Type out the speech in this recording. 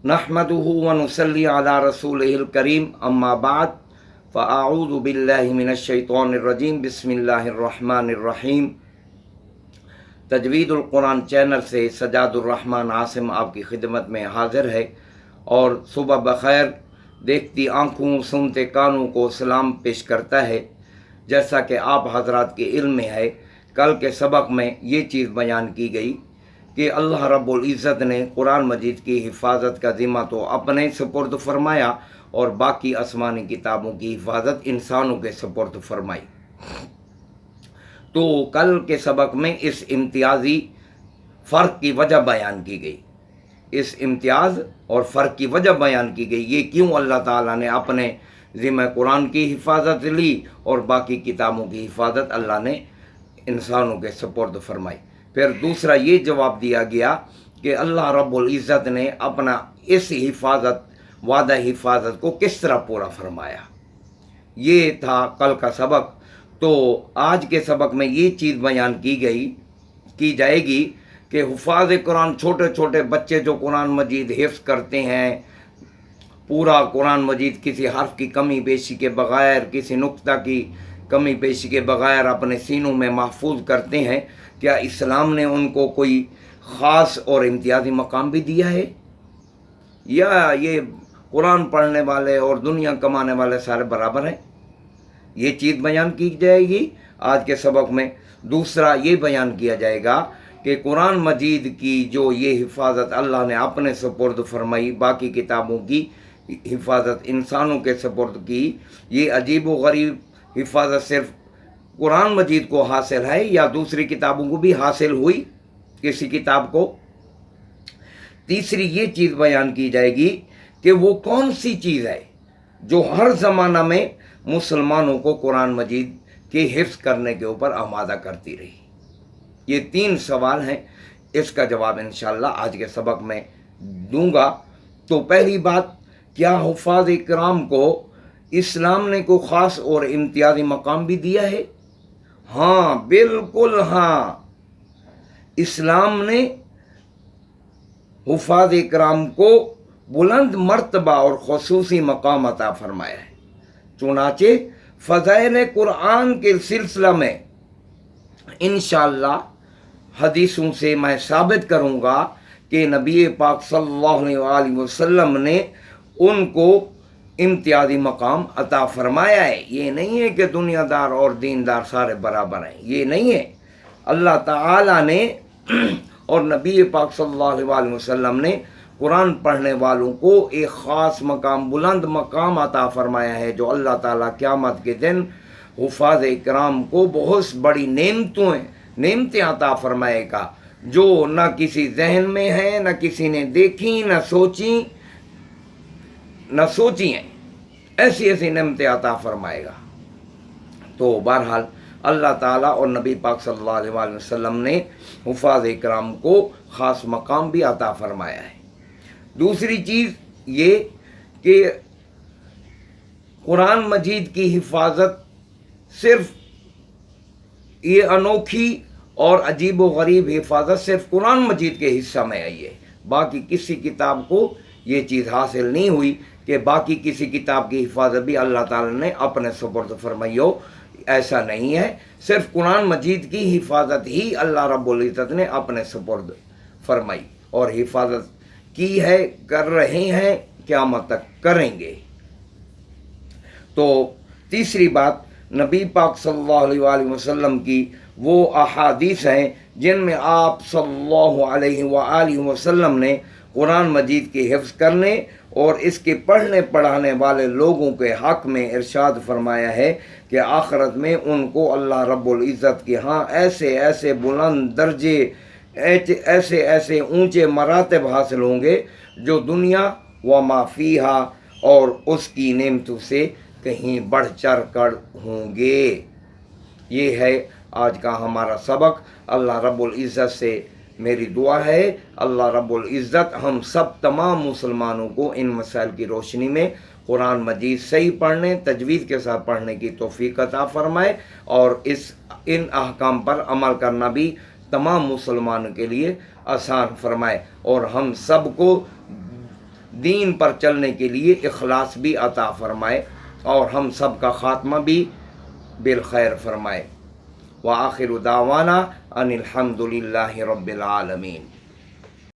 नहमदुहु व नुसल्ली अला रसूलिहिल करीम अम्मा बाद फ़अऊज़ु बिल्लाहि मिनश शैतानिर रजीम बिस्मिल्लाहिर रहमानिर रहीम। तजवीदुल कुरान चैनल से सजादुर रहमान आसिम आपकी खिदमत में हाजिर है और सुबह बखैर देखती आँखों सुनते कानों को सलाम पेश करता है। जैसा कि आप हजरात के इल्म में है, कल के सबक में ये चीज़ बयान की गई कि अल्लाह रब्बुल इज़्ज़त ने कुरान मजीद की हिफाजत का ज़िम्मा तो अपने सुपुर्द फरमाया और बाकी आसमानी किताबों की हिफाजत इंसानों के सुपुर्द फरमाई। तो कल के सबक में इस इम्तियाजी फ़र्क की वजह बयान की गई। इस इम्तियाज़ और फ़र्क की वजह बयान की गई, ये क्यों अल्लाह ताला ने अपने ज़िम्मा कुरान की हिफाजत ली और बाकी किताबों की हिफाजत अल्लाह ने इंसानों के सुपुर्द फरमाई। फिर दूसरा ये जवाब दिया गया कि अल्लाह रब्बुल इज़्ज़त ने अपना इस हिफाजत वादा हिफाजत को किस तरह पूरा फरमाया। ये था कल का सबक। तो आज के सबक में ये चीज़ बयान की जाएगी कि हुफ़ाज़ कुरान, छोटे छोटे बच्चे जो कुरान मजीद हिफ्ज़ करते हैं, पूरा कुरान मजीद किसी हर्फ की कमी पेशी के बग़ैर, किसी नुक्ता की कमी पेशी के बग़ैर अपने सीनों में महफूज करते हैं, क्या इस्लाम ने उनको कोई ख़ास और इम्तियाज़ी मकाम भी दिया है, या ये कुरान पढ़ने वाले और दुनिया कमाने वाले सारे बराबर हैं? ये चीज़ बयान की जाएगी आज के सबक में। दूसरा ये बयान किया जाएगा कि कुरान मजीद की जो ये हिफाजत अल्लाह ने अपने सुपुर्द फरमाई, बाकी किताबों की हिफाजत इंसानों के सुपुर्द की, ये अजीब व गरीब हिफाजत सिर्फ कुरान मजीद को हासिल है या दूसरी किताबों को भी हासिल हुई किसी किताब को? तीसरी ये चीज़ बयान की जाएगी कि वो कौन सी चीज़ है जो हर ज़माना में मुसलमानों को कुरान मजीद के हिफ्ज़ करने के ऊपर आमादा करती रही। ये तीन सवाल हैं, इसका जवाब इंशाअल्लाह आज के सबक में दूंगा। तो पहली बात, क्या हुफ़ाज़ इकराम को इस्लाम ने को ख़ास और इम्तियाज़ी मकाम भी दिया है? हाँ, बिल्कुल हाँ। इस्लाम ने हुफ़ाज़ इकराम को बुलंद मर्तबा और ख़ुसूसी मकाम अता फरमाया है। चुनाचे फ़ज़ाइल कुरान के सिलसिला में इंशाअल्लाह हदीसों से मैं साबित करूँगा कि नबी पाक सल्लल्लाहु अलैहि वसल्लम ने उनको इम्तियाज़ी मकाम अता फरमाया है। ये नहीं है कि दुनियादार और दीनदार सारे बराबर हैं, ये नहीं है। अल्लाह ताला ने और नबी पाक सल्लल्लाहु अलैहि वसल्लम ने कुरान पढ़ने वालों को एक ख़ास मकाम, बुलंद मकाम अता फरमाया है, जो अल्लाह ताला क़यामत के दिन हुफ़ाज़ इकराम को बहुत बड़ी नेमतें अता फरमाएगा, जो न किसी जहन में है, न किसी ने देखी, न सोची हैं। ऐसी ऐसी नेमतें अता फरमाएगा। तो बहरहाल अल्लाह ताला और नबी पाक सल्लल्लाहु अलैहि वसल्लम ने हुफ़ाज़ इकराम को ख़ास मकाम भी अता फरमाया है। दूसरी चीज़ ये कि कुरान मजीद की हिफाजत सिर्फ ये अनोखी और अजीब व गरीब हिफाजत सिर्फ कुरान मजीद के हिस्सा में आई है। बाकी किसी किताब को ये चीज़ हासिल नहीं हुई कि बाकी किसी किताब की हिफाजत भी अल्लाह ताला ने अपने सुपुर्द फरमाई हो। ऐसा नहीं है, सिर्फ कुरान मजीद की हिफाजत ही अल्लाह रब्बुल इज़्ज़त ने अपने सुपुर्द फरमाई और हिफाजत की है, कर रहे हैं, क़यामत तक करेंगे। तो तीसरी बात, नबी पाक सल्लल्लाहु अलैहि वसल्लम की वो अहादीस हैं जिनमें आप सल्लल्लाहु अलैहि वसल्लम ने कुरान मजीद के हिफ्ज़ करने और इसके पढ़ने पढ़ाने वाले लोगों के हक़ में इरशाद फरमाया है कि आखिरत में उनको अल्लाह रब्बुल इज़्ज़त के यहाँ ऐसे ऐसे बुलंद दर्जे, ऐसे ऐसे ऊंचे मरातब हासिल होंगे जो दुनिया व माफ़ीहा और उसकी नेमतों से कहीं बढ़ चढ़ कर होंगे। ये है आज का हमारा सबक। अल्लाह रब्बुल इज़्ज़त से मेरी दुआ है, अल्लाह रब्बुल इज़्ज़त हम सब तमाम मुसलमानों को इन मसाइल की रोशनी में कुरान मजीद सही पढ़ने, तजवीज़ के साथ पढ़ने की तौफ़ीक़ अता फ़रमाए और इन अहकाम पर अमल करना भी तमाम मुसलमानों के लिए आसान फरमाए और हम सब को دین پر چلنے کے لیے اخلاص بھی عطا فرمائے اور ہم سب کا خاتمہ بھی بالخیر فرمائے۔ وآخر دعوانا ان الحمد للہ رب العالمین۔